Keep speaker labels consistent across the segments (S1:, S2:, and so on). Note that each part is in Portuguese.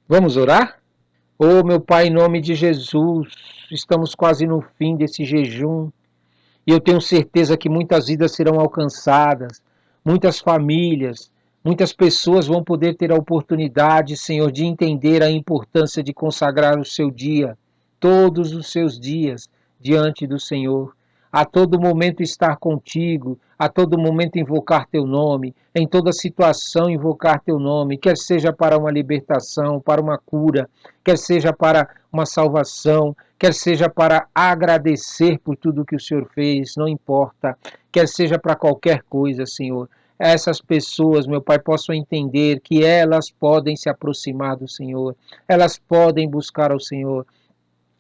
S1: Vamos orar? Oh, meu Pai, em nome de Jesus, estamos quase no fim desse jejum e eu tenho certeza que muitas vidas serão alcançadas, muitas famílias, muitas pessoas vão poder ter a oportunidade, Senhor, de entender a importância de consagrar o seu dia, todos os seus dias, diante do Senhor. A todo momento estar contigo, a todo momento invocar teu nome, em toda situação invocar teu nome, quer seja para uma libertação, para uma cura, quer seja para uma salvação, quer seja para agradecer por tudo que o Senhor fez, não importa, quer seja para qualquer coisa, Senhor. Essas pessoas, meu Pai, possam entender que elas podem se aproximar do Senhor, elas podem buscar ao Senhor,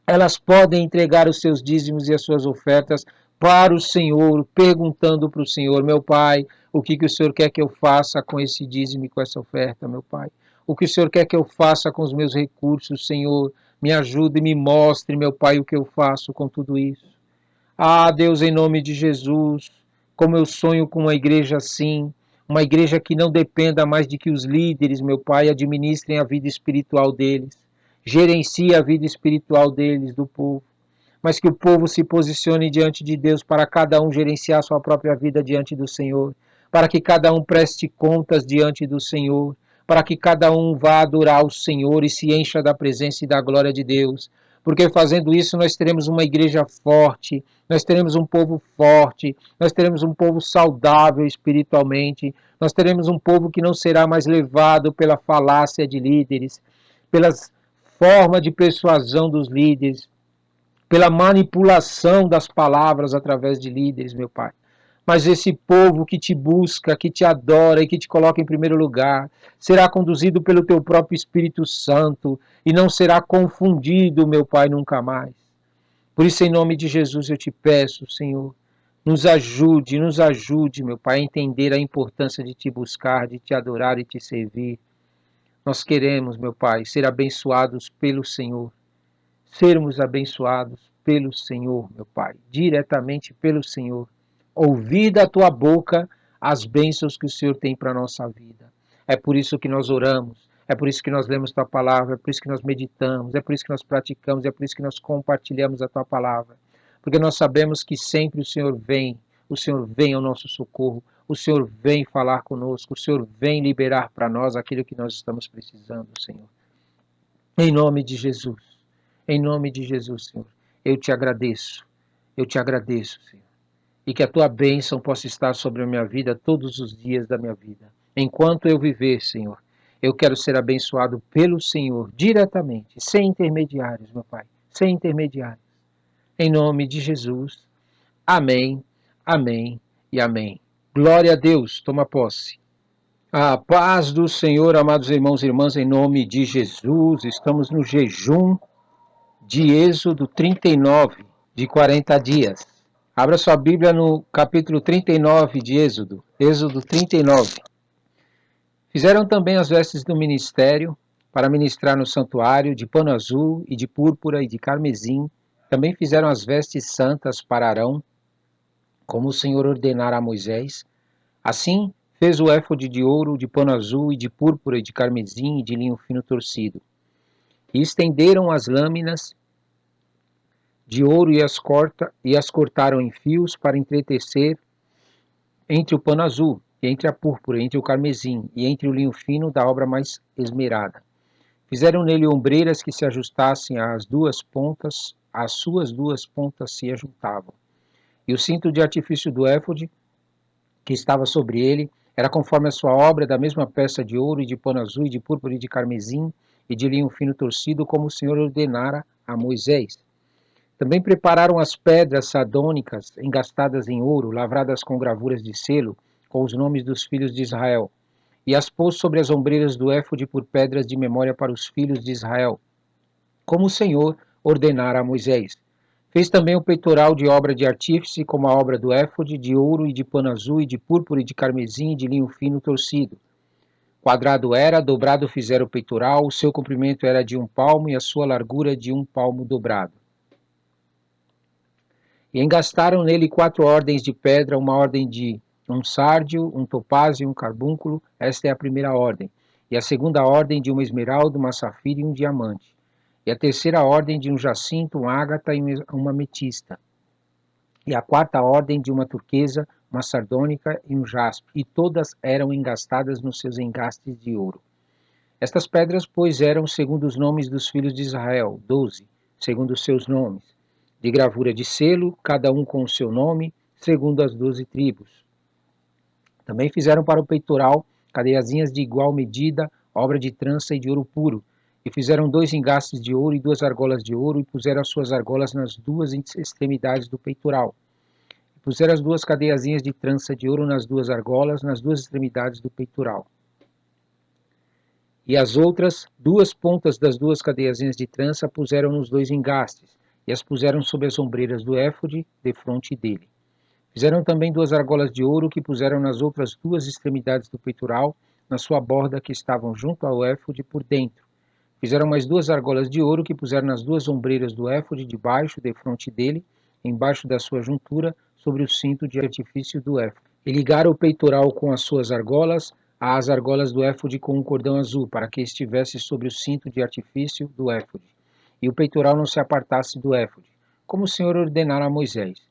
S1: elas podem entregar os seus dízimos e as suas ofertas para o Senhor, perguntando para o Senhor, meu Pai, o que o Senhor quer que eu faça com esse dízimo e com essa oferta, meu Pai? O que o Senhor quer que eu faça com os meus recursos, Senhor? Me ajude e me mostre, meu Pai, o que eu faço com tudo isso. Ah, Deus, em nome de Jesus, como eu sonho com uma igreja assim, uma igreja que não dependa mais de que os líderes, meu Pai, administrem a vida espiritual deles, gerenciem a vida espiritual deles, do povo, mas que o povo se posicione diante de Deus para cada um gerenciar sua própria vida diante do Senhor, para que cada um preste contas diante do Senhor, para que cada um vá adorar o Senhor e se encha da presença e da glória de Deus. Porque fazendo isso nós teremos uma igreja forte, nós teremos um povo forte, nós teremos um povo saudável espiritualmente, nós teremos um povo que não será mais levado pela falácia de líderes, pelas formas de persuasão dos líderes, pela manipulação das palavras através de líderes, meu Pai. Mas esse povo que te busca, que te adora e que te coloca em primeiro lugar, será conduzido pelo teu próprio Espírito Santo e não será confundido, meu Pai, nunca mais. Por isso, em nome de Jesus, eu te peço, Senhor, nos ajude, meu Pai, a entender a importância de te buscar, de te adorar e te servir. Nós queremos, meu Pai, ser abençoados pelo Senhor, sermos abençoados pelo Senhor, meu Pai, diretamente pelo Senhor. Ouvir da tua boca as bênçãos que o Senhor tem para a nossa vida. É por isso que nós oramos, é por isso que nós lemos tua palavra, é por isso que nós meditamos, é por isso que nós praticamos, é por isso que nós compartilhamos a tua palavra. Porque nós sabemos que sempre o Senhor vem ao nosso socorro, o Senhor vem falar conosco, o Senhor vem liberar para nós aquilo que nós estamos precisando, Senhor. Em nome de Jesus. Em nome de Jesus, Senhor. Eu te agradeço. Eu te agradeço, Senhor. E que a tua bênção possa estar sobre a minha vida todos os dias da minha vida. Enquanto eu viver, Senhor, eu quero ser abençoado pelo Senhor diretamente, sem intermediários, meu Pai. Sem intermediários. Em nome de Jesus. Amém, amém e amém. Glória a Deus. Toma posse. A paz do Senhor, amados irmãos e irmãs, em nome de Jesus. Estamos no jejum de Êxodo 39, de 40 dias. Abra sua Bíblia no capítulo 39 de Êxodo, Êxodo 39. Fizeram também as vestes do ministério para ministrar no santuário de pano azul e de púrpura e de carmesim. Também fizeram as vestes santas para Arão, como o Senhor ordenara a Moisés. Assim fez o éfode de ouro, de pano azul e de púrpura e de carmesim e de linho fino torcido. E estenderam as lâminas de ouro e as cortaram em fios para entretecer entre o pano azul, e entre a púrpura, entre o carmesim, e entre o linho fino da obra mais esmerada. Fizeram nele ombreiras que se ajustassem às suas duas pontas se ajuntavam. E o cinto de artifício do éfode, que estava sobre ele, era conforme a sua obra, da mesma peça de ouro e de pano azul e de púrpura e de carmesim e de linho fino torcido, como o Senhor ordenara a Moisés. Também prepararam as pedras sardônicas engastadas em ouro, lavradas com gravuras de selo, com os nomes dos filhos de Israel, e as pôs sobre as ombreiras do éfode por pedras de memória para os filhos de Israel, como o Senhor ordenara a Moisés. Fez também o peitoral de obra de artífice, como a obra do éfode, de ouro e de pano azul e de púrpura e de carmesim e de linho fino torcido. Quadrado era, dobrado fizeram o peitoral, o seu comprimento era de 1 palmo e a sua largura de 1 palmo dobrado. E engastaram nele 4 ordens de pedra, uma ordem de um sárdio, um topázio e um carbúnculo, esta é a primeira ordem. e a segunda ordem de uma esmeralda, uma safira e um diamante, e a terceira ordem de um jacinto, um ágata e uma ametista, e a quarta ordem de uma turquesa, uma sardônica e um jaspe, e todas eram engastadas nos seus engastes de ouro. Estas pedras, pois, eram segundo os nomes dos filhos de Israel, 12, segundo os seus nomes, de gravura de selo, cada um com o seu nome, segundo as 12 tribos. Também fizeram para o peitoral cadeiazinhas de igual medida, obra de trança e de ouro puro, e fizeram 2 engastes de ouro e 2 argolas de ouro, e puseram as suas argolas nas 2 extremidades do peitoral. E puseram as 2 cadeiazinhas de trança de ouro nas 2 argolas, nas 2 extremidades do peitoral. E as outras 2 pontas das 2 cadeiazinhas de trança puseram nos 2 engastes, e as puseram sobre as ombreiras do éfode, defronte dele. Fizeram também 2 argolas de ouro que puseram nas outras 2 extremidades do peitoral, na sua borda que estavam junto ao éfode por dentro. Fizeram mais 2 argolas de ouro que puseram nas 2 ombreiras do éfode debaixo, defronte dele, embaixo da sua juntura, sobre o cinto de artifício do éfode. E ligaram o peitoral com as suas argolas, às argolas do éfode com um cordão azul, para que estivesse sobre o cinto de artifício do éfode, e o peitoral não se apartasse do éfode, como o Senhor ordenara a Moisés.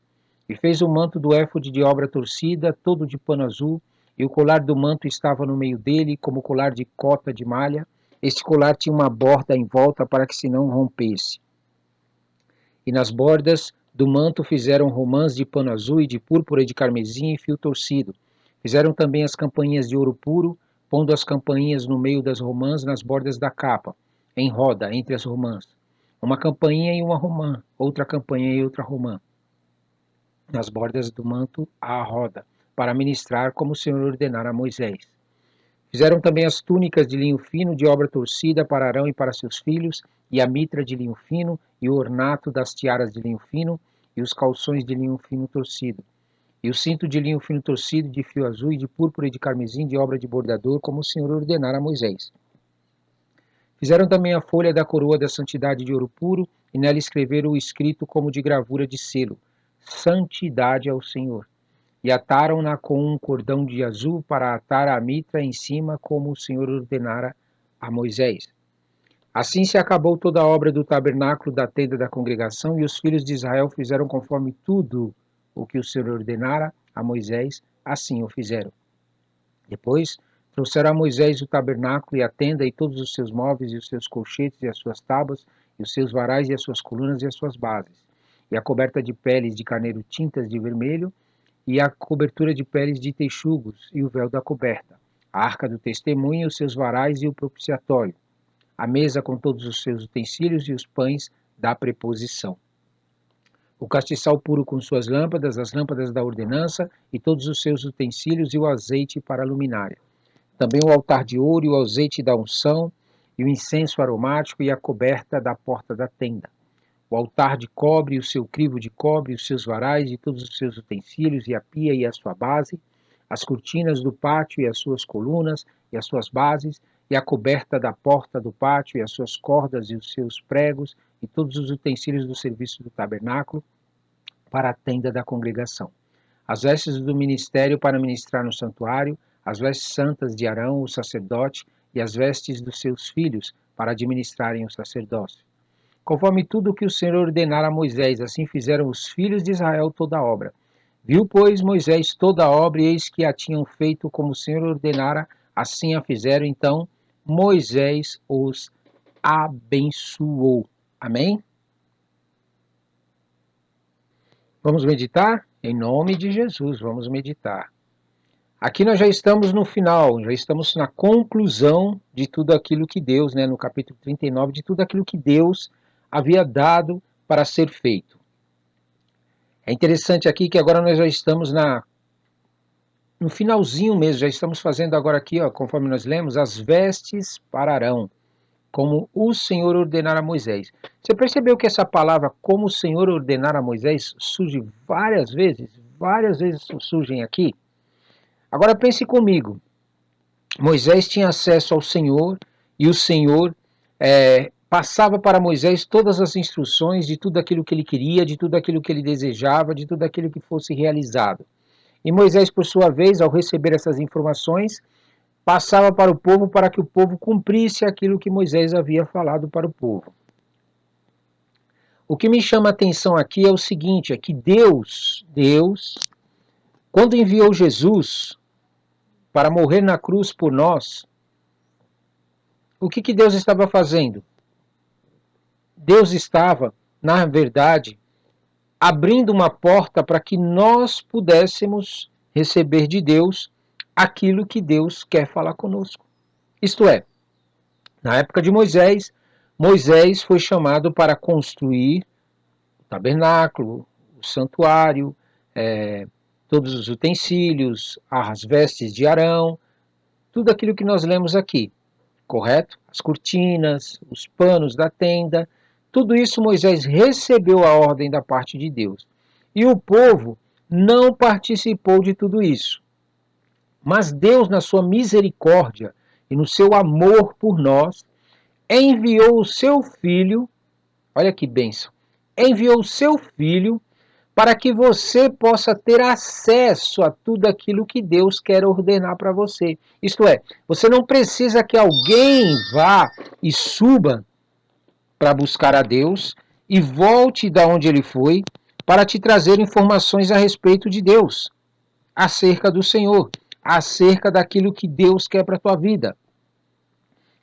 S1: E fez o manto do éfode de obra torcida, todo de pano azul, e o colar do manto estava no meio dele, como colar de cota de malha. Este colar tinha uma borda em volta para que se não rompesse. E nas bordas do manto fizeram romãs de pano azul e de púrpura e de carmesim e fio torcido. Fizeram também as campainhas de ouro puro, pondo as campainhas no meio das romãs nas bordas da capa, em roda entre as romãs. Uma campainha e uma romã, outra campainha e outra romã, nas bordas do manto à roda, para ministrar como o Senhor ordenara a Moisés. Fizeram também as túnicas de linho fino de obra torcida para Arão e para seus filhos, e a mitra de linho fino, e o ornato das tiaras de linho fino, e os calções de linho fino torcido, e o cinto de linho fino torcido de fio azul e de púrpura e de carmesim de obra de bordador, como o Senhor ordenara a Moisés. Fizeram também a folha da coroa da santidade de ouro puro, e nela escreveram o escrito como de gravura de selo: Santidade ao Senhor. E ataram-na com um cordão de azul para atar a mitra em cima, como o Senhor ordenara a Moisés. Assim se acabou toda a obra do tabernáculo da tenda da congregação, e os filhos de Israel fizeram conforme tudo o que o Senhor ordenara a Moisés, assim o fizeram. Depois trouxeram a Moisés o tabernáculo e a tenda e todos os seus móveis e os seus colchetes e as suas tábuas e os seus varais e as suas colunas e as suas bases, e a coberta de peles de carneiro tintas de vermelho, e a cobertura de peles de texugos e o véu da coberta, a arca do testemunho, os seus varais e o propiciatório, a mesa com todos os seus utensílios e os pães da preposição, o castiçal puro com suas lâmpadas, as lâmpadas da ordenança e todos os seus utensílios e o azeite para a luminária. Também o altar de ouro e o azeite da unção e o incenso aromático e a coberta da porta da tenda. O altar de cobre, o seu crivo de cobre, os seus varais e todos os seus utensílios, e a pia e a sua base, as cortinas do pátio e as suas colunas e as suas bases, e a coberta da porta do pátio e as suas cordas e os seus pregos, e todos os utensílios do serviço do tabernáculo para a tenda da congregação. As vestes do ministério para ministrar no santuário, as vestes santas de Arão, o sacerdote, e as vestes dos seus filhos para administrarem o sacerdócio. Conforme tudo o que o Senhor ordenara a Moisés, assim fizeram os filhos de Israel toda a obra. Viu, pois, Moisés toda a obra, e eis que a tinham feito como o Senhor ordenara, assim a fizeram. Então Moisés os abençoou. Amém? Vamos meditar? Em nome de Jesus, vamos meditar. Aqui nós já estamos no final, já estamos na conclusão de tudo aquilo que Deus, no capítulo 39, de tudo aquilo que Deus havia dado para ser feito. É interessante aqui que agora nós já estamos no finalzinho mesmo, já estamos fazendo agora aqui, conforme nós lemos, as vestes para Arão, como o Senhor ordenara a Moisés. Você percebeu que essa palavra, como o Senhor ordenara a Moisés, surge várias vezes surgem aqui? Agora pense comigo, Moisés tinha acesso ao Senhor, e o Senhor passava para Moisés todas as instruções de tudo aquilo que ele queria, de tudo aquilo que ele desejava, de tudo aquilo que fosse realizado. E Moisés, por sua vez, ao receber essas informações, passava para o povo para que o povo cumprisse aquilo que Moisés havia falado para o povo. O que me chama a atenção aqui é o seguinte, é que Deus, quando enviou Jesus para morrer na cruz por nós, o que Deus estava fazendo? Deus estava, na verdade, abrindo uma porta para que nós pudéssemos receber de Deus aquilo que Deus quer falar conosco. Isto é, na época de Moisés, Moisés foi chamado para construir o tabernáculo, o santuário, todos os utensílios, as vestes de Arão, tudo aquilo que nós lemos aqui, correto? As cortinas, os panos da tenda, tudo isso Moisés recebeu a ordem da parte de Deus. E o povo não participou de tudo isso. Mas Deus, na sua misericórdia e no seu amor por nós, enviou o seu Filho, olha que bênção, enviou o seu Filho para que você possa ter acesso a tudo aquilo que Deus quer ordenar para você. Isto é, você não precisa que alguém vá e suba para buscar a Deus e volte da onde ele foi para te trazer informações a respeito de Deus, acerca do Senhor, acerca daquilo que Deus quer para a tua vida.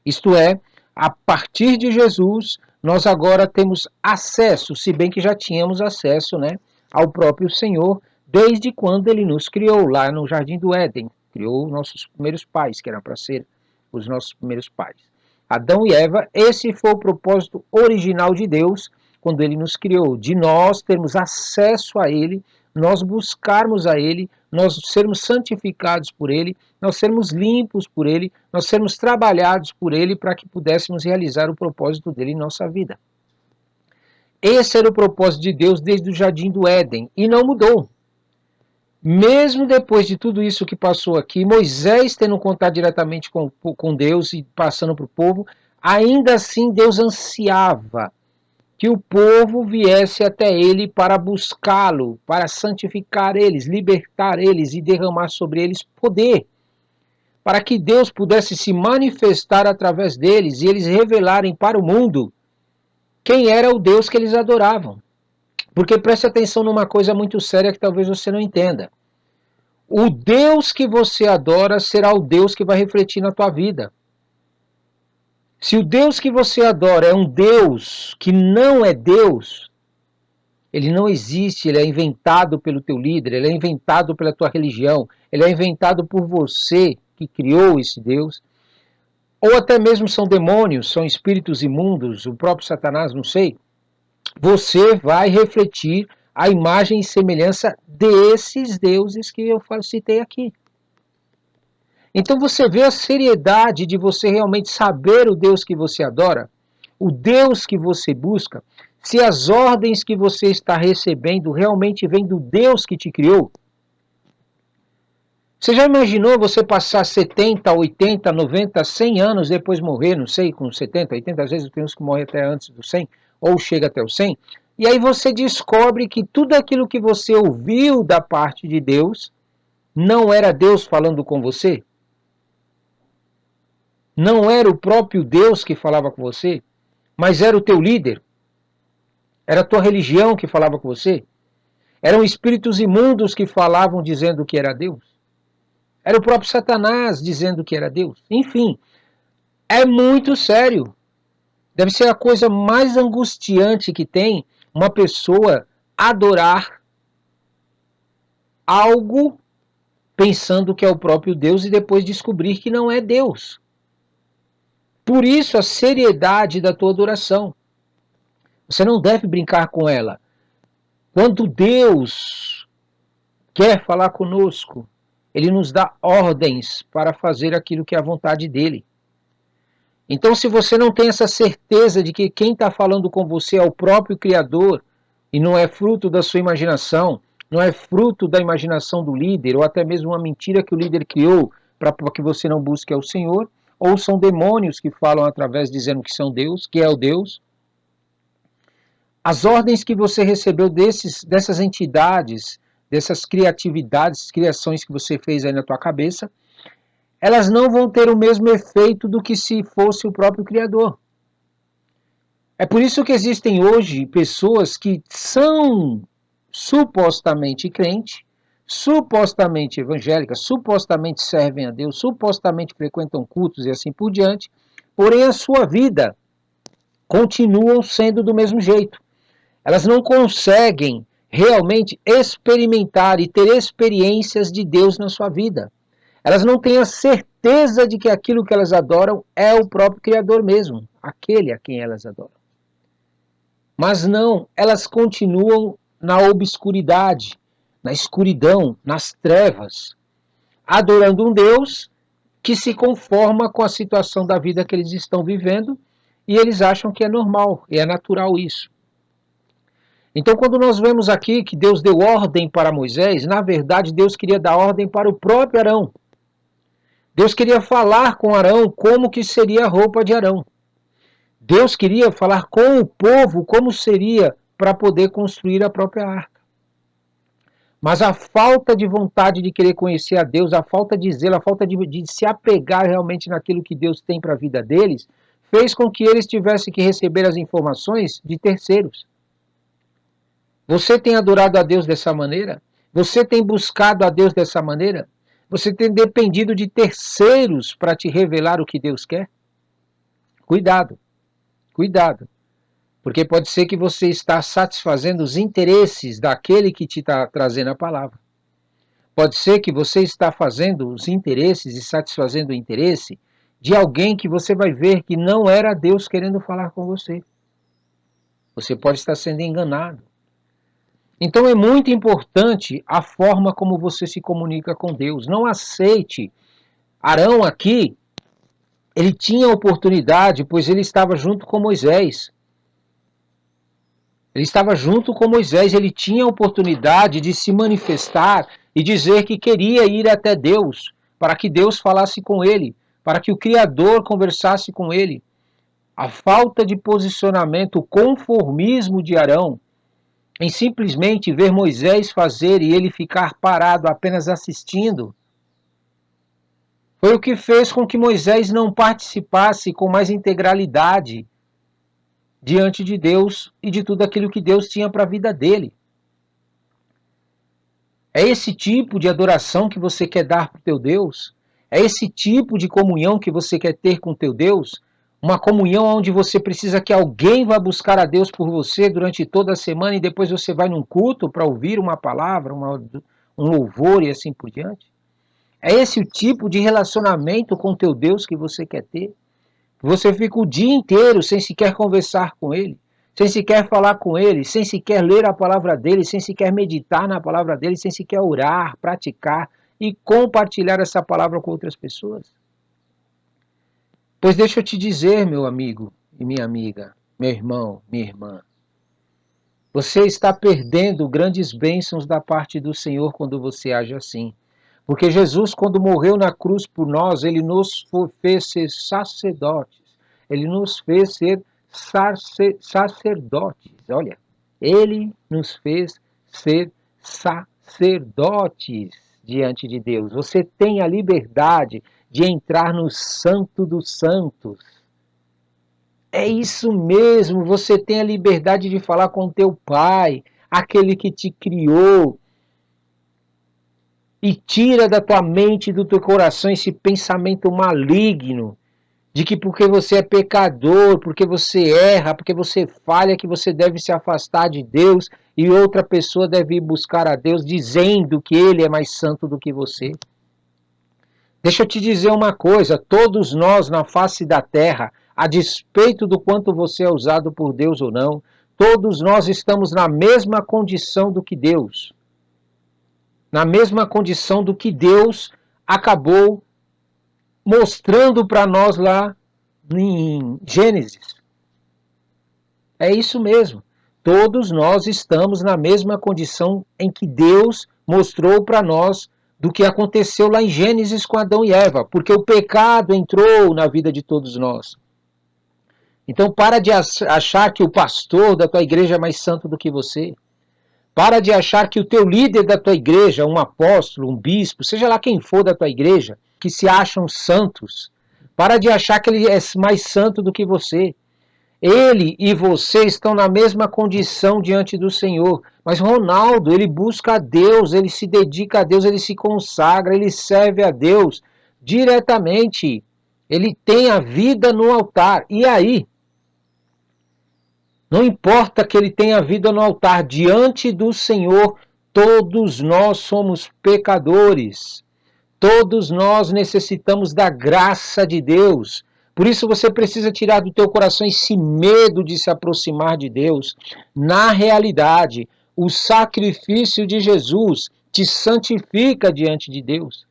S1: Isto é, a partir de Jesus, nós agora temos acesso, se bem que já tínhamos acesso, né, ao próprio Senhor, desde quando ele nos criou lá no Jardim do Éden. Criou nossos primeiros pais, que eram para ser os nossos primeiros pais. Adão e Eva, esse foi o propósito original de Deus, quando ele nos criou, de nós termos acesso a ele, nós buscarmos a ele, nós sermos santificados por ele, nós sermos limpos por ele, nós sermos trabalhados por ele para que pudéssemos realizar o propósito dele em nossa vida. Esse era o propósito de Deus desde o Jardim do Éden e não mudou. Mesmo depois de tudo isso que passou aqui, Moisés tendo contato diretamente com Deus e passando para o povo, ainda assim Deus ansiava que o povo viesse até ele para buscá-lo, para santificar eles, libertar eles e derramar sobre eles poder, para que Deus pudesse se manifestar através deles e eles revelarem para o mundo quem era o Deus que eles adoravam. Porque preste atenção numa coisa muito séria que talvez você não entenda. O Deus que você adora será o Deus que vai refletir na tua vida. Se o Deus que você adora é um Deus que não é Deus, ele não existe, ele é inventado pelo teu líder, ele é inventado pela tua religião, ele é inventado por você que criou esse Deus, ou até mesmo são demônios, são espíritos imundos, o próprio Satanás, não sei, você vai refletir a imagem e semelhança desses deuses que eu citei aqui. Então você vê a seriedade de você realmente saber o Deus que você adora, o Deus que você busca, se as ordens que você está recebendo realmente vêm do Deus que te criou. Você já imaginou você passar 70, 80, 90, 100 anos depois morrer, não sei, com 70, 80, às vezes tem uns que morrem até antes do 100, ou chega até o 100, e aí você descobre que tudo aquilo que você ouviu da parte de Deus não era Deus falando com você? Não era o próprio Deus que falava com você, mas era o teu líder? Era a tua religião que falava com você? Eram espíritos imundos que falavam dizendo que era Deus? Era o próprio Satanás dizendo que era Deus? Enfim, é muito sério. Deve ser a coisa mais angustiante que tem uma pessoa adorar algo pensando que é o próprio Deus e depois descobrir que não é Deus. Por isso a seriedade da tua adoração. Você não deve brincar com ela. Quando Deus quer falar conosco, ele nos dá ordens para fazer aquilo que é a vontade dele. Então, se você não tem essa certeza de que quem está falando com você é o próprio Criador, e não é fruto da sua imaginação, não é fruto da imaginação do líder, ou até mesmo uma mentira que o líder criou para que você não busque ao Senhor, ou são demônios que falam através dizendo que são Deus, que é o Deus. As ordens que você recebeu dessas entidades, dessas criatividades, criações que você fez aí na tua cabeça, elas não vão ter o mesmo efeito do que se fosse o próprio Criador. É por isso que existem hoje pessoas que são supostamente crentes, supostamente evangélicas, supostamente servem a Deus, supostamente frequentam cultos e assim por diante, porém a sua vida continuam sendo do mesmo jeito. Elas não conseguem realmente experimentar e ter experiências de Deus na sua vida. Elas não têm a certeza de que aquilo que elas adoram é o próprio Criador mesmo, aquele a quem elas adoram. Mas não, elas continuam na obscuridade, na escuridão, nas trevas, adorando um Deus que se conforma com a situação da vida que eles estão vivendo e eles acham que é normal, é natural isso. Então, quando nós vemos aqui que Deus deu ordem para Moisés, na verdade, Deus queria dar ordem para o próprio Arão. Deus queria falar com Arão como que seria a roupa de Arão. Deus queria falar com o povo como seria para poder construir a própria arca. Mas a falta de vontade de querer conhecer a Deus, a falta de zelo, a falta de se apegar realmente naquilo que Deus tem para a vida deles, fez com que eles tivessem que receber as informações de terceiros. Você tem adorado a Deus dessa maneira? Você tem buscado a Deus dessa maneira? Você tem dependido de terceiros para te revelar o que Deus quer? Cuidado, cuidado. Porque pode ser que você está satisfazendo os interesses daquele que te está trazendo a palavra. Pode ser que você está fazendo os interesses e satisfazendo o interesse de alguém que você vai ver que não era Deus querendo falar com você. Você pode estar sendo enganado. Então é muito importante a forma como você se comunica com Deus. Não aceite. Arão aqui, ele tinha oportunidade, pois ele estava junto com Moisés. Ele estava junto com Moisés, ele tinha a oportunidade de se manifestar e dizer que queria ir até Deus, para que Deus falasse com ele, para que o Criador conversasse com ele. A falta de posicionamento, o conformismo de Arão, em simplesmente ver Moisés fazer e ele ficar parado apenas assistindo, foi o que fez com que Moisés não participasse com mais integralidade diante de Deus e de tudo aquilo que Deus tinha para a vida dele. É esse tipo de adoração que você quer dar para o teu Deus? É esse tipo de comunhão que você quer ter com o teu Deus? Uma comunhão onde você precisa que alguém vá buscar a Deus por você durante toda a semana e depois você vai num culto para ouvir uma palavra, um louvor e assim por diante? É esse o tipo de relacionamento com o teu Deus que você quer ter? Você fica o dia inteiro sem sequer conversar com ele, sem sequer falar com ele, sem sequer ler a palavra dele, sem sequer meditar na palavra dele, sem sequer orar, praticar e compartilhar essa palavra com outras pessoas. Pois deixa eu te dizer, meu amigo e minha amiga, meu irmão, minha irmã, você está perdendo grandes bênçãos da parte do Senhor quando você age assim. Porque Jesus, quando morreu na cruz por nós, ele nos fez ser sacerdotes. Ele nos fez ser sacerdotes. Olha, ele nos fez ser sacerdotes diante de Deus. Você tem a liberdade de entrar no Santo dos Santos. É isso mesmo, você tem a liberdade de falar com teu Pai, aquele que te criou, e tira da tua mente e do teu coração esse pensamento maligno de que porque você é pecador, porque você erra, porque você falha, que você deve se afastar de Deus e outra pessoa deve ir buscar a Deus dizendo que ele é mais santo do que você. Deixa eu te dizer uma coisa, todos nós na face da terra, a despeito do quanto você é usado por Deus ou não, todos nós estamos na mesma condição do que Deus. Na mesma condição do que Deus acabou mostrando para nós lá em Gênesis. É isso mesmo. Todos nós estamos na mesma condição em que Deus mostrou para nós do que aconteceu lá em Gênesis com Adão e Eva, porque o pecado entrou na vida de todos nós. Então para de achar que o pastor da tua igreja é mais santo do que você. Para de achar que o teu líder da tua igreja, um apóstolo, um bispo, seja lá quem for da tua igreja, que se acham santos. Para de achar que ele é mais santo do que você. Ele e você estão na mesma condição diante do Senhor. Mas Ronaldo, ele busca a Deus, ele se dedica a Deus, ele se consagra, ele serve a Deus diretamente. Ele tem a vida no altar. E aí? Não importa que ele tenha a vida no altar, diante do Senhor, todos nós somos pecadores. Todos nós necessitamos da graça de Deus. Por isso você precisa tirar do teu coração esse medo de se aproximar de Deus. Na realidade, o sacrifício de Jesus te santifica diante de Deus.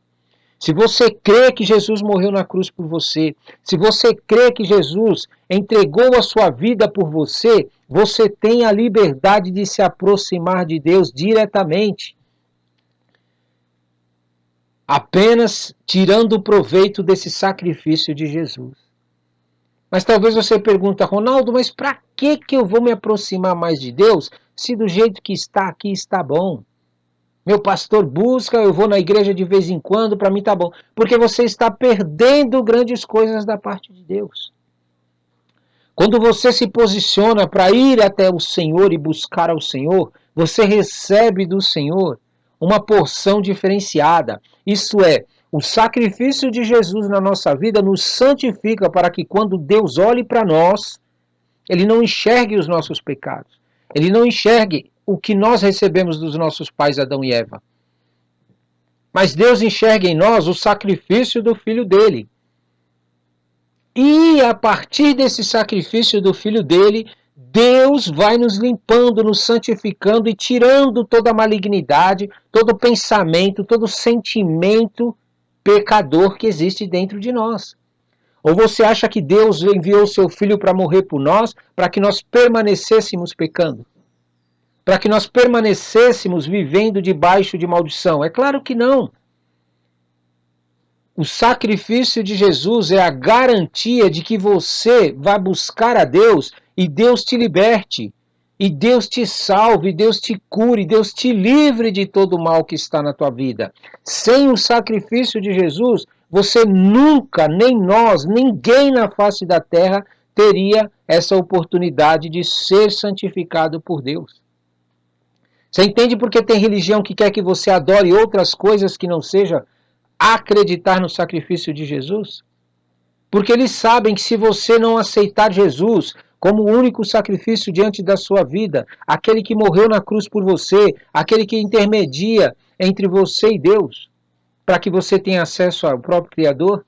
S1: Se você crê que Jesus morreu na cruz por você, se você crê que Jesus entregou a sua vida por você, você tem a liberdade de se aproximar de Deus diretamente. Apenas tirando o proveito desse sacrifício de Jesus. Mas talvez você pergunte, Ronaldo, mas para que eu vou me aproximar mais de Deus se do jeito que está aqui está bom? Meu pastor busca, eu vou na igreja de vez em quando, para mim tá bom. Porque você está perdendo grandes coisas da parte de Deus. Quando você se posiciona para ir até o Senhor e buscar ao Senhor, você recebe do Senhor uma porção diferenciada. Isso é, o sacrifício de Jesus na nossa vida nos santifica para que quando Deus olhe para nós, Ele não enxergue os nossos pecados. Ele não enxergue o que nós recebemos dos nossos pais Adão e Eva. Mas Deus enxerga em nós o sacrifício do Filho dele. E a partir desse sacrifício do Filho dele, Deus vai nos limpando, nos santificando e tirando toda a malignidade, todo pensamento, todo sentimento pecador que existe dentro de nós. Ou você acha que Deus enviou o seu Filho para morrer por nós, para que nós permanecêssemos pecando? Para que nós permanecêssemos vivendo debaixo de maldição? É claro que não. O sacrifício de Jesus é a garantia de que você vai buscar a Deus e Deus te liberte, e Deus te salve, Deus te cure, Deus te livre de todo o mal que está na tua vida. Sem o sacrifício de Jesus, você nunca, nem nós, ninguém na face da terra teria essa oportunidade de ser santificado por Deus. Você entende porque tem religião que quer que você adore outras coisas que não seja acreditar no sacrifício de Jesus? Porque eles sabem que se você não aceitar Jesus como o único sacrifício diante da sua vida, aquele que morreu na cruz por você, aquele que intermedia entre você e Deus, para que você tenha acesso ao próprio Criador,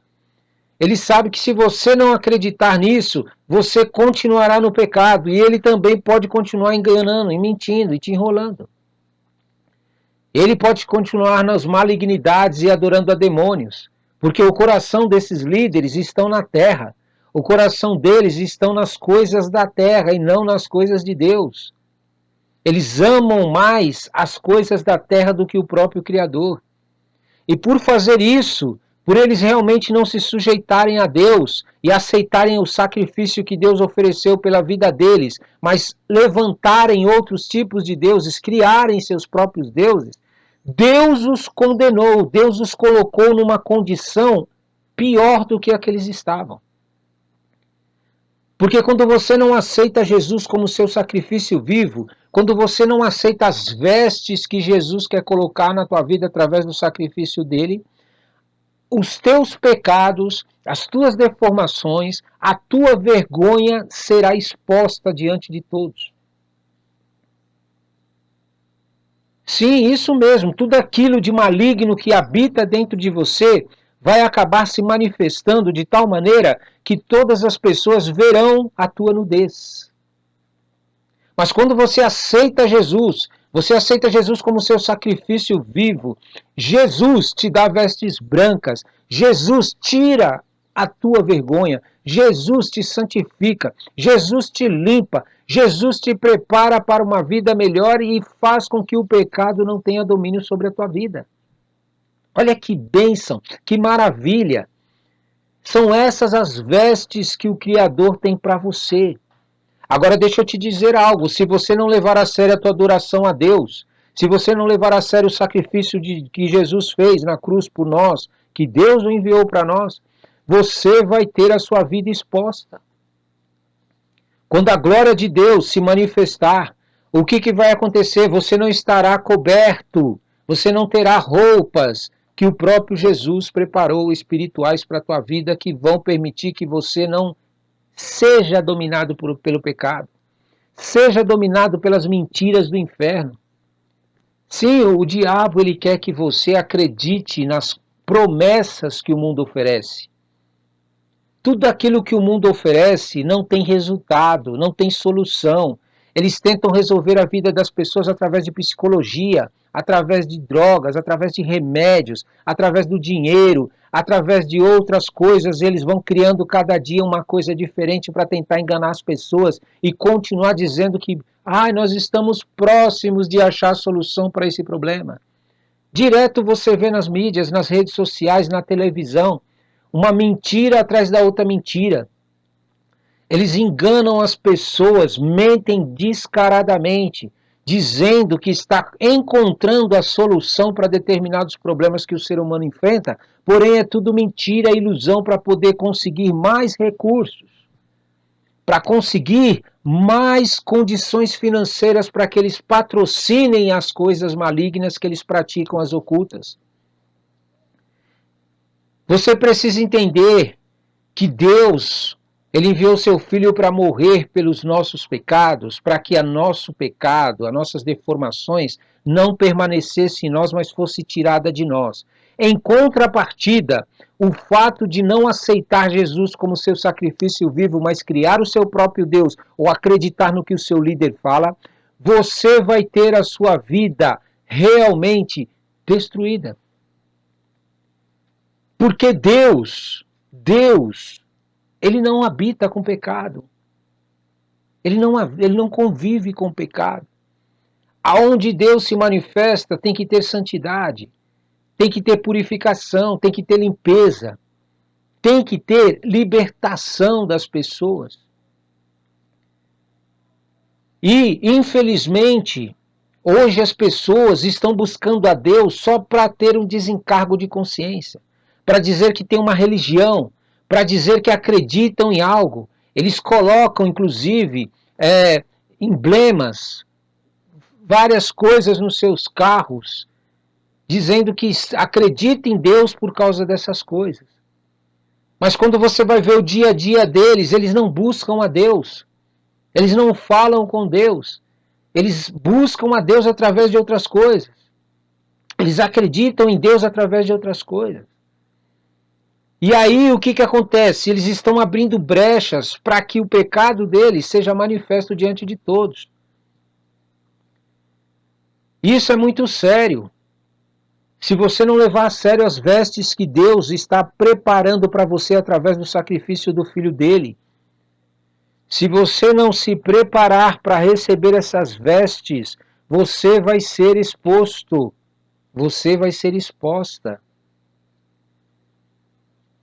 S1: ele sabe que se você não acreditar nisso, você continuará no pecado e ele também pode continuar enganando e mentindo e te enrolando. Ele pode continuar nas malignidades e adorando a demônios, porque o coração desses líderes estão na terra. O coração deles estão nas coisas da terra e não nas coisas de Deus. Eles amam mais as coisas da terra do que o próprio Criador. E por fazer isso, por eles realmente não se sujeitarem a Deus e aceitarem o sacrifício que Deus ofereceu pela vida deles, mas levantarem outros tipos de deuses, criarem seus próprios deuses, Deus os condenou, Deus os colocou numa condição pior do que a que eles estavam. Porque quando você não aceita Jesus como seu sacrifício vivo, quando você não aceita as vestes que Jesus quer colocar na tua vida através do sacrifício dele, os teus pecados, as tuas deformações, a tua vergonha será exposta diante de todos. Sim, isso mesmo, tudo aquilo de maligno que habita dentro de você vai acabar se manifestando de tal maneira que todas as pessoas verão a tua nudez. Mas quando você aceita Jesus como seu sacrifício vivo, Jesus te dá vestes brancas, Jesus tira a tua vergonha, Jesus te santifica, Jesus te limpa, Jesus te prepara para uma vida melhor e faz com que o pecado não tenha domínio sobre a tua vida. Olha que bênção, que maravilha. São essas as vestes que o Criador tem para você. Agora deixa eu te dizer algo, se você não levar a sério a tua adoração a Deus, se você não levar a sério o sacrifício que Jesus fez na cruz por nós que Deus o enviou para nós, você vai ter a sua vida exposta. Quando a glória de Deus se manifestar, o que vai acontecer? Você não estará coberto, você não terá roupas que o próprio Jesus preparou espirituais para a tua vida, que vão permitir que você não seja dominado pelo pecado, seja dominado pelas mentiras do inferno. Sim, o diabo ele quer que você acredite nas promessas que o mundo oferece. Tudo aquilo que o mundo oferece não tem resultado, não tem solução. Eles tentam resolver a vida das pessoas através de psicologia, através de drogas, através de remédios, através do dinheiro, através de outras coisas. Eles vão criando cada dia uma coisa diferente para tentar enganar as pessoas e continuar dizendo que nós estamos próximos de achar a solução para esse problema. Direto você vê nas mídias, nas redes sociais, na televisão, uma mentira atrás da outra mentira. Eles enganam as pessoas, mentem descaradamente, dizendo que está encontrando a solução para determinados problemas que o ser humano enfrenta, porém é tudo mentira, ilusão para poder conseguir mais recursos, para conseguir mais condições financeiras para que eles patrocinem as coisas malignas que eles praticam, as ocultas. Você precisa entender que Deus, ele enviou seu Filho para morrer pelos nossos pecados, para que o nosso pecado, as nossas deformações, não permanecesse em nós, mas fosse tirada de nós. Em contrapartida, o fato de não aceitar Jesus como seu sacrifício vivo, mas criar o seu próprio Deus, ou acreditar no que o seu líder fala, você vai ter a sua vida realmente destruída. Porque Deus, ele não habita com pecado. Ele não convive com pecado. Aonde Deus se manifesta tem que ter santidade, tem que ter purificação, tem que ter limpeza, tem que ter libertação das pessoas. E, infelizmente, hoje as pessoas estão buscando a Deus só para ter um desencargo de consciência, para dizer que tem uma religião, para dizer que acreditam em algo. Eles colocam, inclusive, emblemas, várias coisas nos seus carros, dizendo que acredita em Deus por causa dessas coisas. Mas quando você vai ver o dia a dia deles, eles não buscam a Deus. Eles não falam com Deus. Eles buscam a Deus através de outras coisas. Eles acreditam em Deus através de outras coisas. E aí o que acontece? Eles estão abrindo brechas para que o pecado deles seja manifesto diante de todos. Isso é muito sério. Se você não levar a sério as vestes que Deus está preparando para você através do sacrifício do Filho dele, se você não se preparar para receber essas vestes, você vai ser exposto, você vai ser exposta.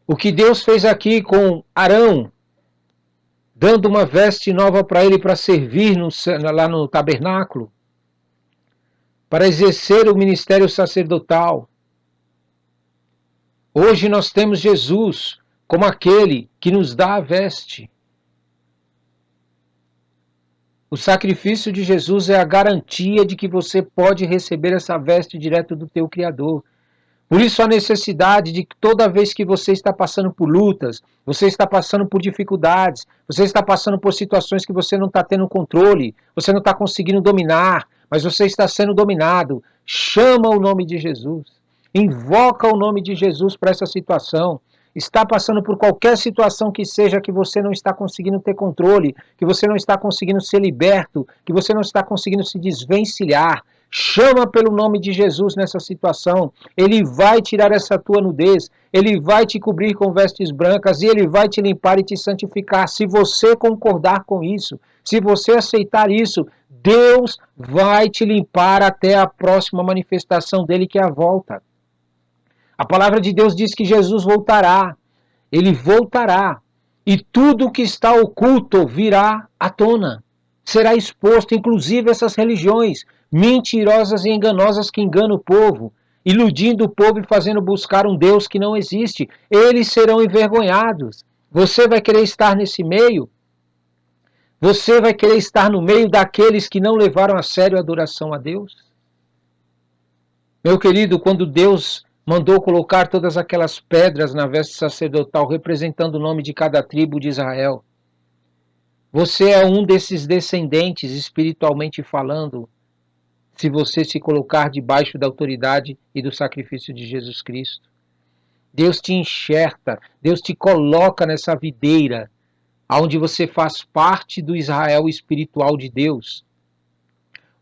S1: O que Deus fez aqui com Arão, dando uma veste nova para ele para servir lá no tabernáculo, para exercer o ministério sacerdotal. Hoje nós temos Jesus como aquele que nos dá a veste. O sacrifício de Jesus é a garantia de que você pode receber essa veste direto do teu Criador. Por isso a necessidade de que toda vez que você está passando por lutas, você está passando por dificuldades, você está passando por situações que você não está tendo controle, você não está conseguindo dominar, mas você está sendo dominado, chama o nome de Jesus, invoca o nome de Jesus para essa situação. Está passando por qualquer situação que seja que você não está conseguindo ter controle, que você não está conseguindo ser liberto, que você não está conseguindo se desvencilhar. Chama pelo nome de Jesus nessa situação. Ele vai tirar essa tua nudez, ele vai te cobrir com vestes brancas e ele vai te limpar e te santificar. Se você concordar com isso, se você aceitar isso, Deus vai te limpar até a próxima manifestação dele, que é a volta. A palavra de Deus diz que Jesus voltará. Ele voltará. E tudo que está oculto virá à tona. Será exposto, inclusive essas religiões mentirosas e enganosas que enganam o povo. iludindo o povo e fazendo buscar um Deus que não existe. Eles serão envergonhados. Você vai querer estar nesse meio? Você vai querer estar no meio daqueles que não levaram a sério a adoração a Deus? Meu querido, quando Deus mandou colocar todas aquelas pedras na veste sacerdotal, representando o nome de cada tribo de Israel, você é um desses descendentes, espiritualmente falando, se você se colocar debaixo da autoridade e do sacrifício de Jesus Cristo. Deus te enxerta, Deus te coloca nessa videira, onde você faz parte do Israel espiritual de Deus.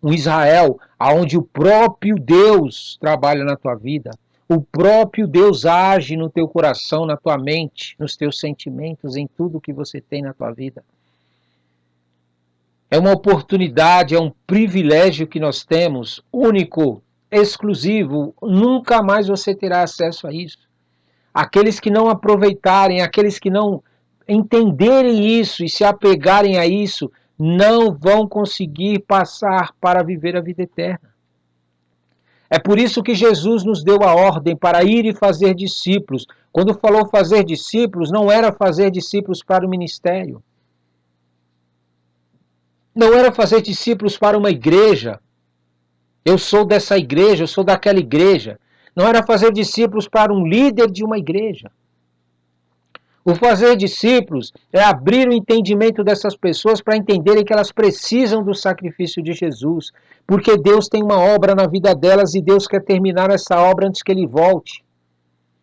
S1: Um Israel onde o próprio Deus trabalha na tua vida. O próprio Deus age no teu coração, na tua mente, nos teus sentimentos, em tudo que você tem na tua vida. É uma oportunidade, é um privilégio que nós temos, único, exclusivo. Nunca mais você terá acesso a isso. Aqueles que não aproveitarem, aqueles que não entenderem isso e se apegarem a isso, não vão conseguir passar para viver a vida eterna. É por isso que Jesus nos deu a ordem para ir e fazer discípulos. Quando falou fazer discípulos, não era fazer discípulos para o ministério. Não era fazer discípulos para uma igreja. Eu sou dessa igreja, eu sou daquela igreja. Não era fazer discípulos para um líder de uma igreja. O fazer discípulos é abrir o entendimento dessas pessoas para entenderem que elas precisam do sacrifício de Jesus, porque Deus tem uma obra na vida delas e Deus quer terminar essa obra antes que Ele volte.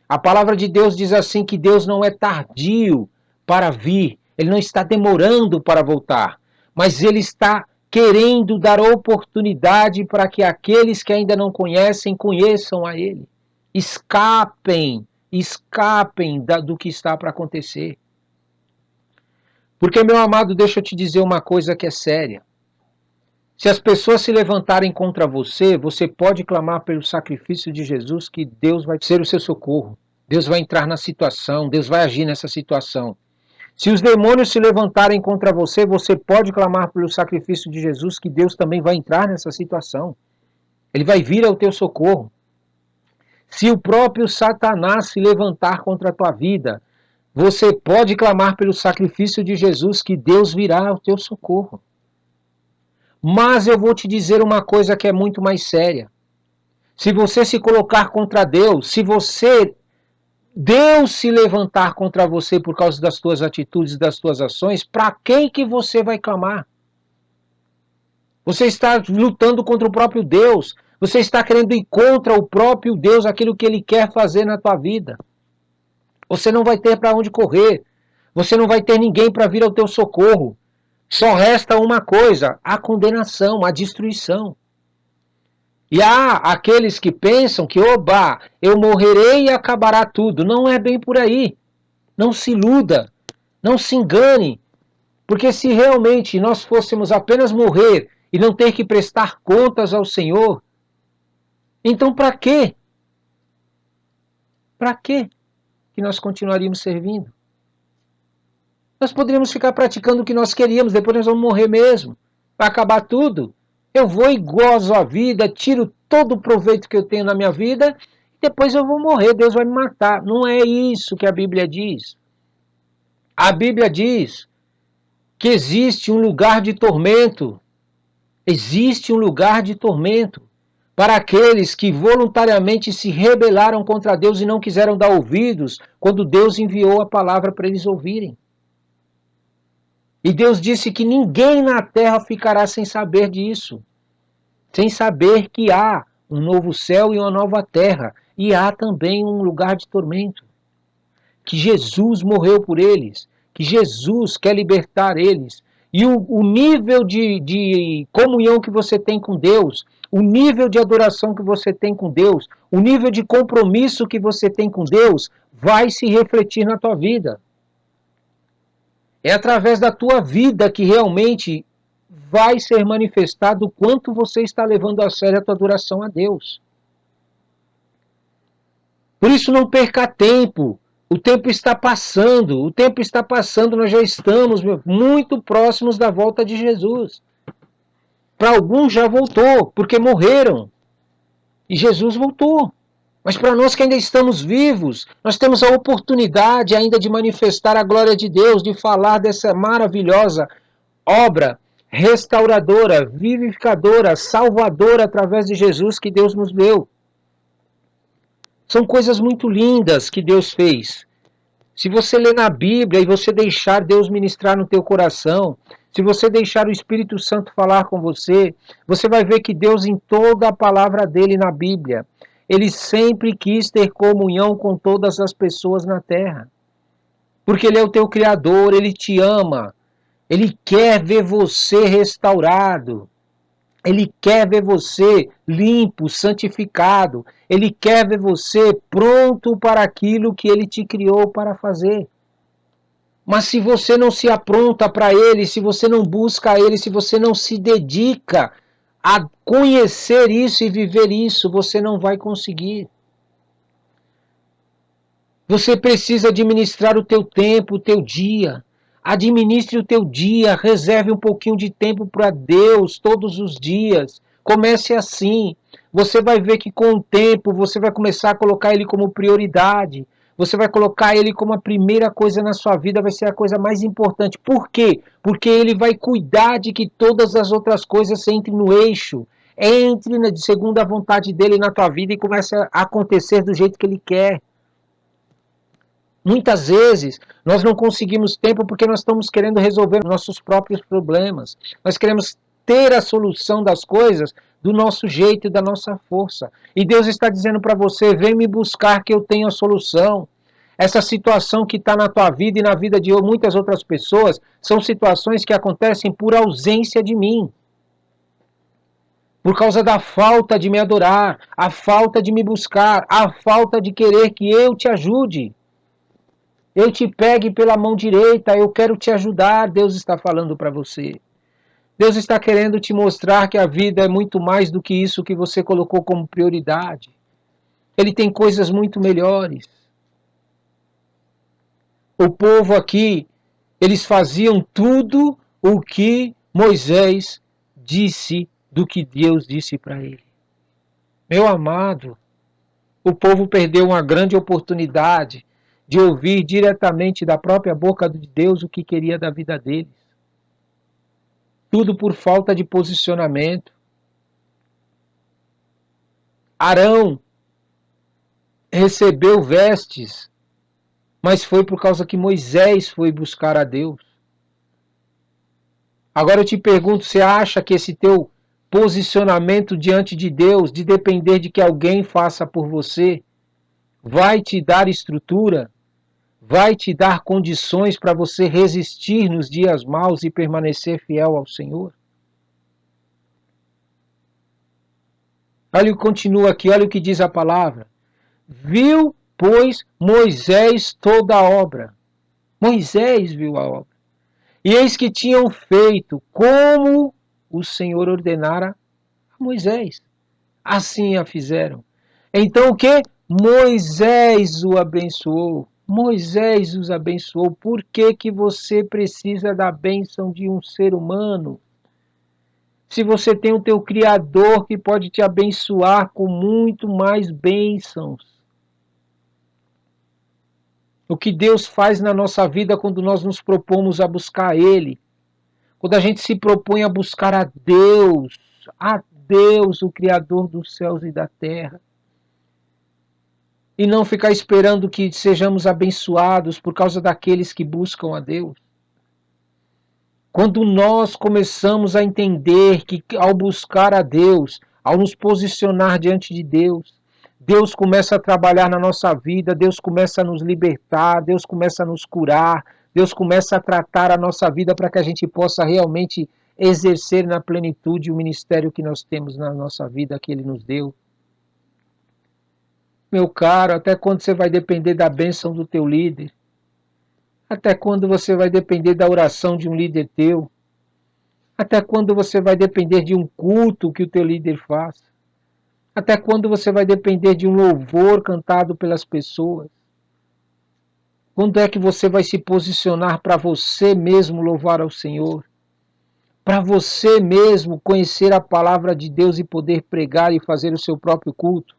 S1: A palavra de Deus diz assim que Deus não é tardio para vir, Ele não está demorando para voltar, mas Ele está querendo dar oportunidade para que aqueles que ainda não conhecem, conheçam a Ele. Escapem do que está para acontecer. Porque, meu amado, deixa eu te dizer uma coisa que é séria. Se as pessoas se levantarem contra você, você pode clamar pelo sacrifício de Jesus, que Deus vai ser o seu socorro. Deus vai entrar na situação, Deus vai agir nessa situação. Se os demônios se levantarem contra você, você pode clamar pelo sacrifício de Jesus, que Deus também vai entrar nessa situação. Ele vai vir ao teu socorro. Se o próprio Satanás se levantar contra a tua vida, você pode clamar pelo sacrifício de Jesus, que Deus virá ao teu socorro. Mas eu vou te dizer uma coisa que é muito mais séria. Se você se colocar contra Deus, se Deus se levantar contra você por causa das tuas atitudes, das tuas ações, para quem que você vai clamar? Você está lutando contra o próprio Deus. Você está querendo ir contra o próprio Deus, aquilo que Ele quer fazer na tua vida. Você não vai ter para onde correr. Você não vai ter ninguém para vir ao teu socorro. Só resta uma coisa, a condenação, a destruição. E há aqueles que pensam que, oba, eu morrerei e acabará tudo. Não é bem por aí. Não se iluda, não se engane. Porque se realmente nós fôssemos apenas morrer e não ter que prestar contas ao Senhor, então para quê? Para quê que nós continuaríamos servindo? Nós poderíamos ficar praticando o que nós queríamos, depois nós vamos morrer mesmo. Vai acabar tudo. Eu vou e gozo a vida, tiro todo o proveito que eu tenho na minha vida, e depois eu vou morrer, Deus vai me matar. Não é isso que a Bíblia diz. A Bíblia diz que existe um lugar de tormento. Existe um lugar de tormento para aqueles que voluntariamente se rebelaram contra Deus e não quiseram dar ouvidos quando Deus enviou a palavra para eles ouvirem. E Deus disse que ninguém na terra ficará sem saber disso, sem saber que há um novo céu e uma nova terra, e há também um lugar de tormento, que Jesus morreu por eles, que Jesus quer libertar eles, e o nível de comunhão que você tem com Deus, o nível de adoração que você tem com Deus, o nível de compromisso que você tem com Deus, vai se refletir na tua vida. É através da tua vida que realmente vai ser manifestado o quanto você está levando a sério a tua adoração a Deus. Por isso não perca tempo. O tempo está passando, nós já estamos muito próximos da volta de Jesus. Para alguns já voltou, porque morreram. E Jesus voltou. Mas para nós que ainda estamos vivos, nós temos a oportunidade ainda de manifestar a glória de Deus, de falar dessa maravilhosa obra restauradora, vivificadora, salvadora através de Jesus que Deus nos deu. São coisas muito lindas que Deus fez. Se você ler na Bíblia e você deixar Deus ministrar no teu coração, se você deixar o Espírito Santo falar com você, você vai ver que Deus, em toda a palavra dele na Bíblia, ele sempre quis ter comunhão com todas as pessoas na terra. Porque ele é o teu Criador, ele te ama, ele quer ver você restaurado. Ele quer ver você limpo, santificado. Ele quer ver você pronto para aquilo que ele te criou para fazer. Mas se você não se apronta para ele, se você não busca ele, se você não se dedica a conhecer isso e viver isso, você não vai conseguir. Você precisa administrar o teu tempo, o teu dia. Administre o teu dia, reserve um pouquinho de tempo para Deus todos os dias. Comece assim. Você vai ver que com o tempo você vai começar a colocar ele como prioridade. Você vai colocar ele como a primeira coisa na sua vida, vai ser a coisa mais importante. Por quê? Porque ele vai cuidar de que todas as outras coisas entrem no eixo. Entre segundo a vontade dele na tua vida e comece a acontecer do jeito que ele quer. Muitas vezes nós não conseguimos tempo porque nós estamos querendo resolver nossos próprios problemas. Nós queremos ter a solução das coisas do nosso jeito e da nossa força. E Deus está dizendo para você, vem me buscar que eu tenho a solução. Essa situação que está na tua vida e na vida de muitas outras pessoas são situações que acontecem por ausência de mim. Por causa da falta de me adorar, a falta de me buscar, a falta de querer que eu te ajude. Eu te pegue pela mão direita, eu quero te ajudar, Deus está falando para você. Deus está querendo te mostrar que a vida é muito mais do que isso que você colocou como prioridade. Ele tem coisas muito melhores. O povo aqui, eles faziam tudo o que Moisés disse do que Deus disse para ele. Meu amado, o povo perdeu uma grande oportunidade de ouvir diretamente da própria boca de Deus o que queria da vida deles. Tudo por falta de posicionamento. Arão recebeu vestes, mas foi por causa que Moisés foi buscar a Deus. Agora eu te pergunto, você acha que esse teu posicionamento diante de Deus, de depender de que alguém faça por você, vai te dar estrutura? Vai te dar condições para você resistir nos dias maus e permanecer fiel ao Senhor? Olha o que continua aqui, olha o que diz a palavra. Viu, pois, Moisés toda a obra. Moisés viu a obra. E eis que tinham feito como o Senhor ordenara a Moisés. Assim a fizeram. Então o que? Moisés o abençoou. Moisés os abençoou. Por que que você precisa da bênção de um ser humano? Se você tem o teu Criador que pode te abençoar com muito mais bênçãos. O que Deus faz na nossa vida quando nós nos propomos a buscar Ele. Quando a gente se propõe a buscar a Deus, o Criador dos céus e da terra. E não ficar esperando que sejamos abençoados por causa daqueles que buscam a Deus. Quando nós começamos a entender que ao buscar a Deus, ao nos posicionar diante de Deus, Deus começa a trabalhar na nossa vida, Deus começa a nos libertar, Deus começa a nos curar, Deus começa a tratar a nossa vida para que a gente possa realmente exercer na plenitude o ministério que nós temos na nossa vida, que Ele nos deu. Meu caro, até quando você vai depender da bênção do teu líder? Até quando você vai depender da oração de um líder teu? Até quando você vai depender de um culto que o teu líder faça? Até quando você vai depender de um louvor cantado pelas pessoas? Quando é que você vai se posicionar para você mesmo louvar ao Senhor? Para você mesmo conhecer a palavra de Deus e poder pregar e fazer o seu próprio culto?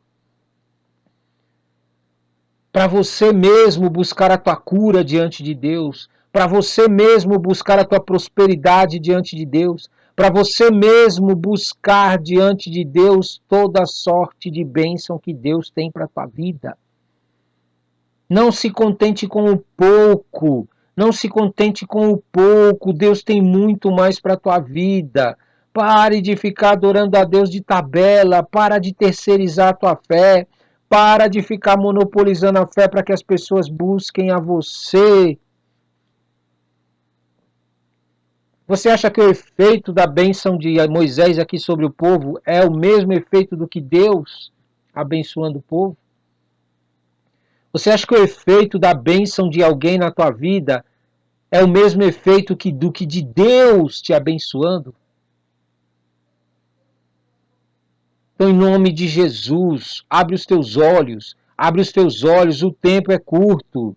S1: para você mesmo buscar a tua cura diante de Deus, para você mesmo buscar a tua prosperidade diante de Deus, para você mesmo buscar diante de Deus toda sorte de bênção que Deus tem para a tua vida. Não se contente com o pouco, não se contente com o pouco, Deus tem muito mais para a tua vida. Pare de ficar adorando a Deus de tabela, para de terceirizar a tua fé, para de ficar monopolizando a fé para que as pessoas busquem a você. Você acha que o efeito da bênção de Moisés aqui sobre o povo é o mesmo efeito do que Deus abençoando o povo? Você acha que o efeito da bênção de alguém na tua vida é o mesmo efeito do que de Deus te abençoando? Então, em nome de Jesus, abre os teus olhos, o tempo é curto.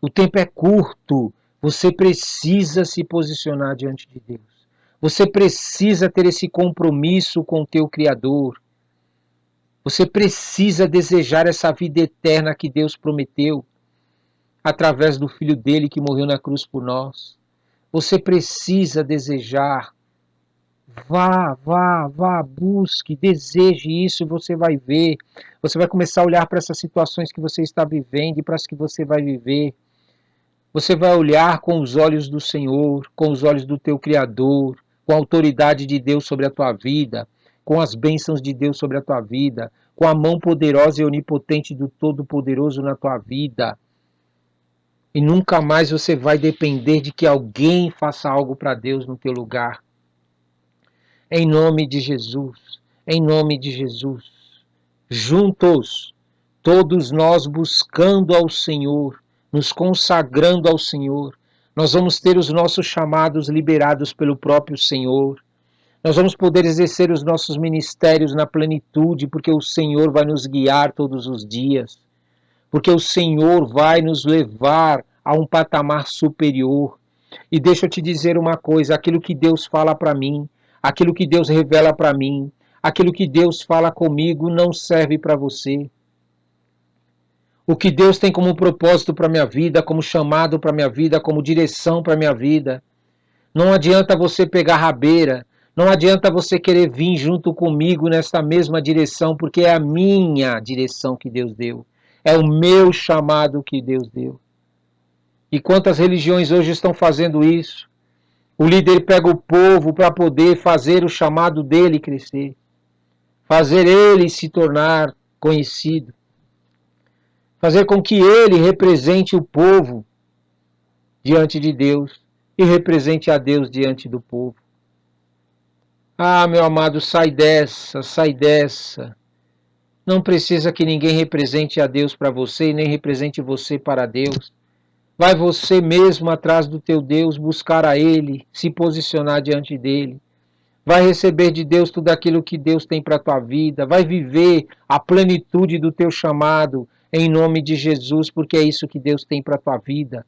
S1: O tempo é curto. Você precisa se posicionar diante de Deus. Você precisa ter esse compromisso com o teu Criador. Você precisa desejar essa vida eterna que Deus prometeu através do Filho dele que morreu na cruz por nós. Você precisa desejar. Vá, busque, deseje isso e você vai ver. Você vai começar a olhar para essas situações que você está vivendo e para as que você vai viver. Você vai olhar com os olhos do Senhor, com os olhos do teu Criador, com a autoridade de Deus sobre a tua vida, com as bênçãos de Deus sobre a tua vida, com a mão poderosa e onipotente do Todo-Poderoso na tua vida. E nunca mais você vai depender de que alguém faça algo para Deus no teu lugar. Em nome de Jesus, em nome de Jesus. Juntos, todos nós buscando ao Senhor, nos consagrando ao Senhor, nós vamos ter os nossos chamados liberados pelo próprio Senhor. Nós vamos poder exercer os nossos ministérios na plenitude, porque o Senhor vai nos guiar todos os dias. Porque o Senhor vai nos levar a um patamar superior. E deixa eu te dizer uma coisa, aquilo que Deus fala para mim, aquilo que Deus revela para mim, aquilo que Deus fala comigo não serve para você. O que Deus tem como propósito para minha vida, como chamado para minha vida, como direção para minha vida. Não adianta você pegar rabeira, não adianta você querer vir junto comigo nessa mesma direção, porque é a minha direção que Deus deu. É o meu chamado que Deus deu. E quantas religiões hoje estão fazendo isso? O líder pega o povo para poder fazer o chamado dele crescer, fazer ele se tornar conhecido, fazer com que ele represente o povo diante de Deus e represente a Deus diante do povo. Ah, meu amado, sai dessa, sai dessa. Não precisa que ninguém represente a Deus para você e nem represente você para Deus. Vai você mesmo atrás do teu Deus, buscar a Ele, se posicionar diante dEle. Vai receber de Deus tudo aquilo que Deus tem para a tua vida. Vai viver a plenitude do teu chamado em nome de Jesus, porque é isso que Deus tem para a tua vida.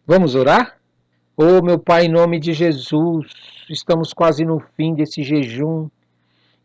S1: Vamos orar? Oh, meu Pai, em nome de Jesus, estamos quase no fim desse jejum.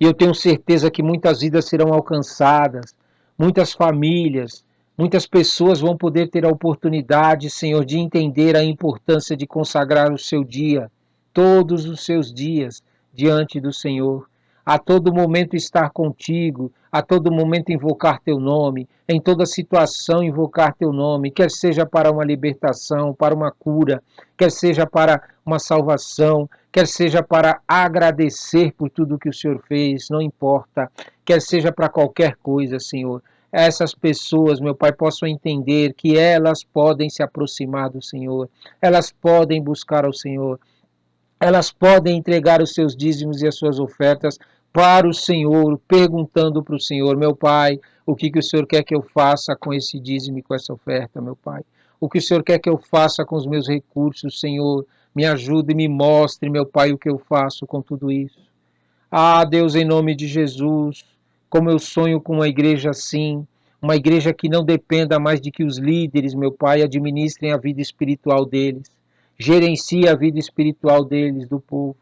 S1: E eu tenho certeza que muitas vidas serão alcançadas, muitas famílias, muitas pessoas vão poder ter a oportunidade, Senhor, de entender a importância de consagrar o seu dia, todos os seus dias, diante do Senhor. A todo momento estar contigo, a todo momento invocar teu nome, em toda situação invocar teu nome, quer seja para uma libertação, para uma cura, quer seja para uma salvação, quer seja para agradecer por tudo que o Senhor fez, não importa, quer seja para qualquer coisa, Senhor. Essas pessoas, meu Pai, possam entender que elas podem se aproximar do Senhor, elas podem buscar ao Senhor, elas podem entregar os seus dízimos e as suas ofertas para o Senhor, perguntando para o Senhor, meu Pai, o que o Senhor quer que eu faça com esse dízimo e com essa oferta, meu Pai? O que o Senhor quer que eu faça com os meus recursos, Senhor? Me ajude e me mostre, meu Pai, o que eu faço com tudo isso. Ah, Deus, em nome de Jesus, como eu sonho com uma igreja assim, uma igreja que não dependa mais de que os líderes, meu Pai, administrem a vida espiritual deles, gerenciem a vida espiritual deles, do povo,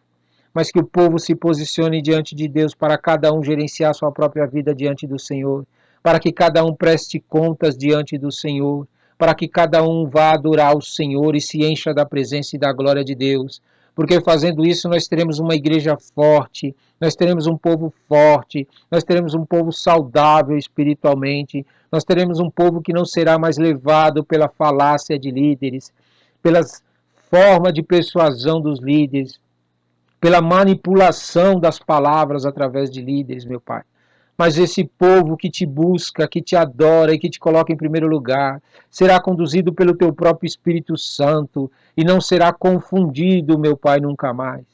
S1: mas que o povo se posicione diante de Deus para cada um gerenciar sua própria vida diante do Senhor, para que cada um preste contas diante do Senhor, para que cada um vá adorar o Senhor e se encha da presença e da glória de Deus. Porque fazendo isso nós teremos uma igreja forte, nós teremos um povo forte, nós teremos um povo saudável espiritualmente, nós teremos um povo que não será mais levado pela falácia de líderes, pelas formas de persuasão dos líderes, pela manipulação das palavras através de líderes, meu Pai. Mas esse povo que te busca, que te adora e que te coloca em primeiro lugar, será conduzido pelo teu próprio Espírito Santo e não será confundido, meu Pai, nunca mais.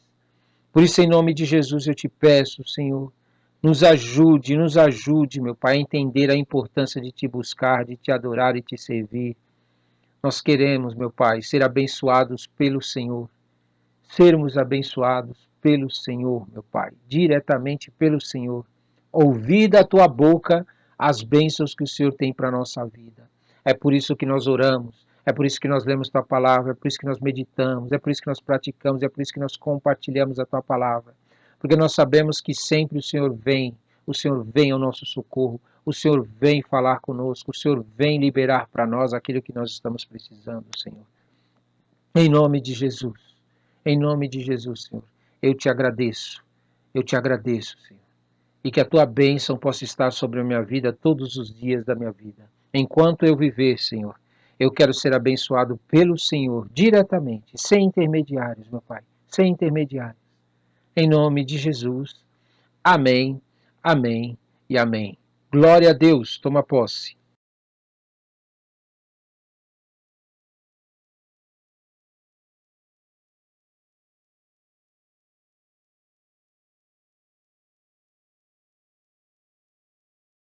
S1: Por isso, em nome de Jesus, eu te peço, Senhor, nos ajude, meu Pai, a entender a importância de te buscar, de te adorar e te servir. Nós queremos, meu Pai, ser abençoados pelo Senhor, sermos abençoados pelo Senhor, meu Pai, diretamente pelo Senhor. Ouvir da tua boca as bênçãos que o Senhor tem para a nossa vida. É por isso que nós oramos, é por isso que nós lemos tua palavra, é por isso que nós meditamos, é por isso que nós praticamos, é por isso que nós compartilhamos a tua palavra. Porque nós sabemos que sempre o Senhor vem ao nosso socorro, o Senhor vem falar conosco, o Senhor vem liberar para nós aquilo que nós estamos precisando, Senhor. Em nome de Jesus. Em nome de Jesus, Senhor, eu te agradeço, Senhor, e que a tua bênção possa estar sobre a minha vida todos os dias da minha vida. Enquanto eu viver, Senhor, eu quero ser abençoado pelo Senhor, diretamente, sem intermediários, meu Pai, sem intermediários. Em nome de Jesus, amém, amém e amém. Glória a Deus, toma posse.